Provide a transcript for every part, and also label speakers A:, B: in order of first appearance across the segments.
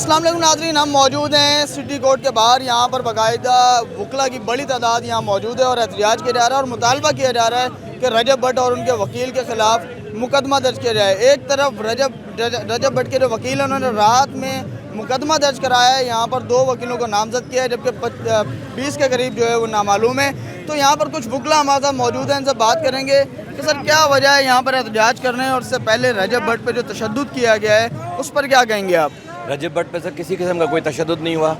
A: अस्सलाम वालेकुम नाज़रीन, हम मौजूद हैं सिटी कोर्ट के बाहर। यहाँ पर बाकायदा वकला की बड़ी तादाद यहाँ मौजूद है और एहतजाज किया जा रहा है और मुतालबा किया जा रहा है कि रजब भट्ट और उनके वकील के ख़िलाफ़ मुकदमा दर्ज किया जाए। एक तरफ रजब भट्ट के जो वकील हैं उन्होंने रात में मुकदमा दर्ज कराया है, यहाँ पर 2 वकीलों को नामजद किया है, जबकि 20 के करीब जो है वो नामालूम है। तो यहाँ पर कुछ वकला हमारे साथ मौजूद हैं, इनसे बात करेंगे कि सर क्या वजह है यहाँ पर एहतजाज करने और उससे पहले रजब भट्ट पर जो तशद्दुद किया गया है उस पर क्या कहेंगे आप?
B: रजब भट्ट पे सर किसी किस्म का कोई तशद्दुद नहीं हुआ।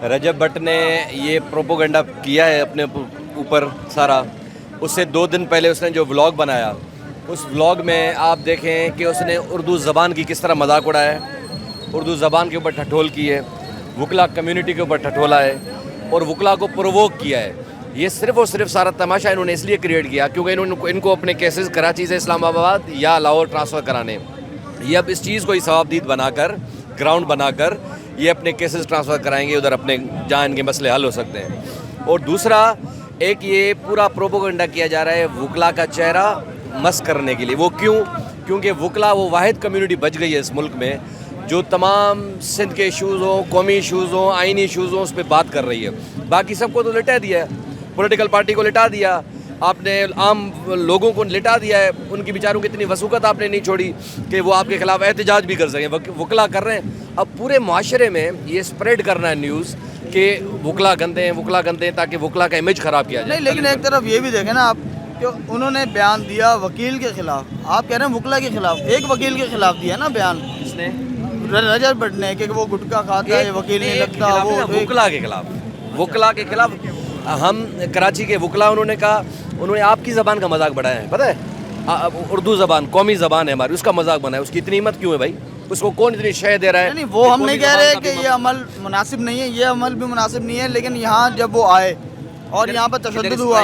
B: रजब भट्ट ने ये प्रोपोगंडा किया है अपने ऊपर सारा। उससे 2 दिन पहले उसने जो व्लॉग बनाया, उस व्लॉग में आप देखें कि उसने उर्दू ज़बान की किस तरह मजाक उड़ाया है, उर्दू ज़बान के ऊपर ठठोल की है, वकला कम्युनिटी के ऊपर ठठोला है और वकला को प्रोवोक किया है। ये सिर्फ़ और सिर्फ सारा तमाशा इन्होंने इसलिए क्रिएट किया क्योंकि इनको अपने केसेस कराची से इस्लामाबाद या लाहौर ट्रांसफ़र कराने। ये अब इस चीज़ को ही सवाबदीद बनाकर, ग्राउंड बनाकर ये अपने केसेस ट्रांसफ़र कराएंगे उधर, अपने जहाँ इनके मसले हल हो सकते हैं। और दूसरा एक ये पूरा प्रोपोगंडा किया जा रहा है वकला का चेहरा मस्क करने के लिए। वो क्यों? क्योंकि वकला वो वाहिद कम्युनिटी बच गई है इस मुल्क में जो तमाम सिंध के इशूज़ हों, कौमी इशूज़ हों, आइनी इशूज़ हों, उस पर बात कर रही है। बाकी सबको तो लिटा दिया है, पॉलिटिकल पार्टी को लिटा दिया आपने, आम लोगों को लिटा दिया है। उनकी बेचारों की इतनी वसूकत आपने नहीं छोड़ी कि वो आपके ख़िलाफ़ एहतजाज भी कर सकें। वकला कर रहे हैं। अब पूरे माशरे में ये स्प्रेड करना है न्यूज़ कि वकला गंदे हैं ताकि वकला का इमेज ख़राब किया जाए।
A: नहीं, लेकिन एक तरफ ये भी देखें ना आप कि उन्होंने बयान दिया वकील के ख़िलाफ़, आप कह रहे हैं वकला के ख़िलाफ़। एक वकील के ख़िलाफ़ दिया ना बयान
B: किसने?
A: रजब भट्ट ने कि वो गुटखा खाता है, वकील नहीं लगता। वो
B: वकला के ख़िलाफ़ हम कराची के वकला, उन्होंने कहा, उन्होंने आपकी ज़बान का मजाक बढ़ाया है, पता है? उर्दू ज़बान कौमी ज़बान है हमारी, उसका मजाक बनाया। उसकी इतनी हिम्मत क्यों है भाई? उसको कौन इतनी शय दे रहा है?
A: नहीं, वो हम नहीं कह रहे कि ये अमल मुनासिब नहीं है, ये अमल भी मुनासिब नहीं है, लेकिन यहाँ जब वो आए और यहाँ पर तशद्दुद हुआ,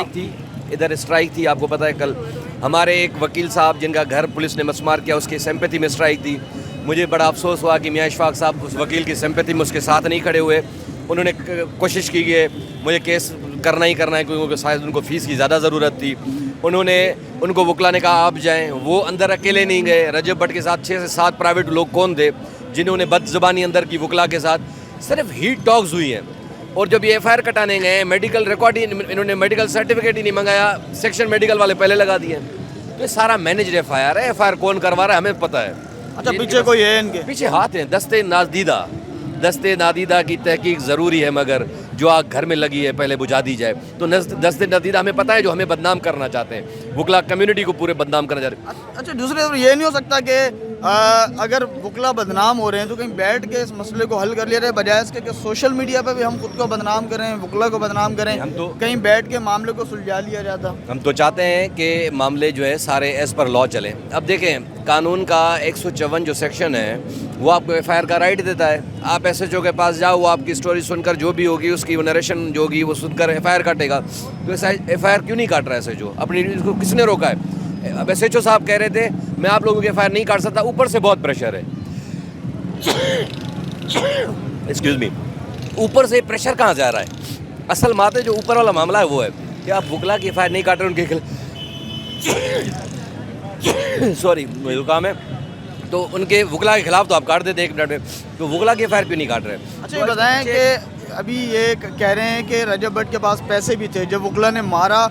B: इधर स्ट्राइक थी। आपको पता है कल हमारे एक वकील साहब जिनका घर पुलिस ने मसमार किया, उसकी सिंपैथी में स्ट्राइक थी। मुझे बड़ा अफसोस हुआ कि मियां इशफाक साहब उस वकील की सिंपैथी में उसके साथ नहीं खड़े हुए। उन्होंने कोशिश की कि मुझे केस करना ही करना है क्योंकि शायद उनको फ़ीस की ज़्यादा ज़रूरत थी। उनको वकला ने कहा आप जाएं, वो अंदर अकेले नहीं गए। रजब भट्ट के साथ 6 से 7 प्राइवेट लोग कौन थे जिन्होंने बदज़बानी अंदर की वकला के साथ। सिर्फ हीट टॉक्स हुई हैं। और जब ये FIR कटाने गए, मेडिकल रिकॉर्ड ही इन्होंने मेडिकल सर्टिफिकेट ही नहीं मंगाया, सेक्शन मेडिकल वाले पहले लगा दिए। तो ये सारा मैनेज FIR है। FIR कौन करवा रहा है हमें पता है।
A: अच्छा, पीछे कोई है इनके?
B: पीछे हाथ हैं। दस्ते नादीदा की तहकीक ज़रूरी है, मगर जो आग घर में लगी है पहले बुझा दी जाए। तो दस्ते नादीदा हमें पता है जो हमें बदनाम करना चाहते हैं, वकला कम्युनिटी को पूरे बदनाम करना चाहते हैं।
A: अच्छा, दूसरी तरफ ये नहीं हो सकता कि अगर वकला बदनाम हो रहे हैं तो कहीं बैठ के इस मसले को हल कर लिया जाए, बजाय इसके कि सोशल मीडिया पे भी हम खुद को बदनाम करें, वकला को बदनाम करें। हम तो कहीं बैठ के मामले को सुलझा लिया जाता।
B: हम तो चाहते हैं कि मामले जो है सारे एज़ पर लॉ चलें। अब देखें, कानून का 154 जो सेक्शन है वो आपको FIR का राइट देता है। आप SHO के पास जाओ, वो आपकी स्टोरी सुनकर जो भी होगी उसकी नरेशन जो होगी वो सुनकर FIR काटेगा। तो FIR क्यों नहीं काट रहा है SHO? अपनी इसको किसने रोका है? अब SHO साहब कह रहे थे मैं आप लोगों के FIR नहीं काट सकता, ऊपर से बहुत प्रेशर है। एक्सक्यूज़ मी, ऊपर से प्रेशर कहाँ जा रहा है? असल बात है जो ऊपर वाला मामला है वो है कि आप वकला की FIR नहीं काट रहे उनके खिलाफ। सॉरी, जुकाम है, तो उनके वकला के खिलाफ तो आप काट देते 1 मिनट में, तो वकला की FIR क्यों नहीं काट रहे?
A: अच्छा, ये बताएं कि अभी ये कह रहे हैं कि रजब भट्ट के पास पैसे भी थे, जब वकला ने मारा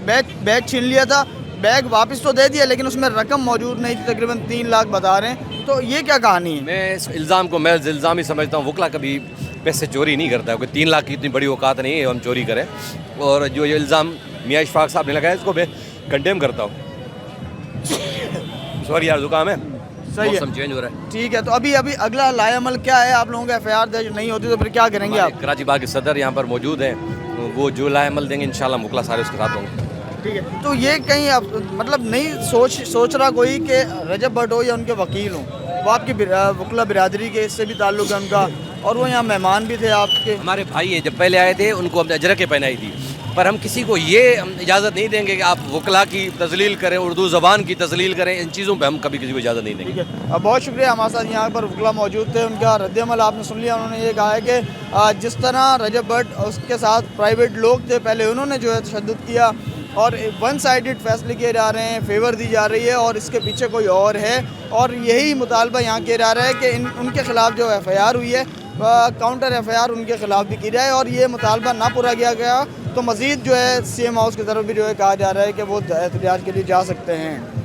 A: बैग छीन लिया था, बैग वापस तो दे दिया लेकिन उसमें रकम मौजूद नहीं थी, तकरीबन 3 लाख बता रहे हैं। तो ये क्या कहानी है?
B: मैं इस इल्ज़ाम को मैं इल्ज़ाम ही समझता हूँ। वकला कभी पैसे चोरी नहीं करता है, कोई 3 लाख की इतनी बड़ी औकात नहीं है हम चोरी करें। और जो ये इल्ज़ाम मियां इशफाक साहब ने लगाया इसको मैं कंडेम करता हूँ। सॉरी यार, जुकाम है,
A: सही है,
B: मौसम चेंज हो रहा है।
A: ठीक है। तो अभी अगला लाएअमल क्या है? आप लोगों का FIR दर्ज नहीं होती तो फिर क्या करेंगे आप?
B: कराची बाग के सदर यहाँ पर मौजूद हैं, वो जो लाएअमल देंगे इंशाल्लाह वकला सारे उसके साथ होंगे।
A: ठीक है। तो ये कहीं आप मतलब नहीं सोच रहा कोई कि रजब भट्ट हो या उनके वकील हों, वो आपकी वकला बिरादरी के इससे भी ताल्लुक़ है उनका, और वो यहाँ मेहमान भी थे आपके?
B: हमारे भाई है, जब पहले आए थे उनको हमने अजरकें पहनाई थी, पर हम किसी को ये इजाज़त नहीं देंगे कि आप वकला की तज़लील करें, उर्दू ज़बान की तज़लील करें। इन चीज़ों पे हम कभी किसी को इजाज़त नहीं देंगे।
A: ठीक है, बहुत शुक्रिया। हमारे साथ यहाँ पर वकला मौजूद थे, उनका रद्द-ए-अमल आपने सुन लिया। उन्होंने ये कहा है कि जिस तरह रजब भट्ट उसके साथ प्राइवेट लोग थे, पहले उन्होंने जो है तशद्दुद किया, और वन साइडेड फैसले किए जा रहे हैं, फेवर दी जा रही है और इसके पीछे कोई और है। और यही मुतालबा यहाँ किया जा रहा है कि उनके ख़िलाफ़ जो FIR हुई है काउंटर FIR उनके ख़िलाफ़ भी की जाए, और ये मुतालबा ना पूरा किया गया तो मज़ीद जो है CM हाउस की तरफ भी जो है कहा जा रहा है कि वो एहतजाज के लिए जा सकते हैं।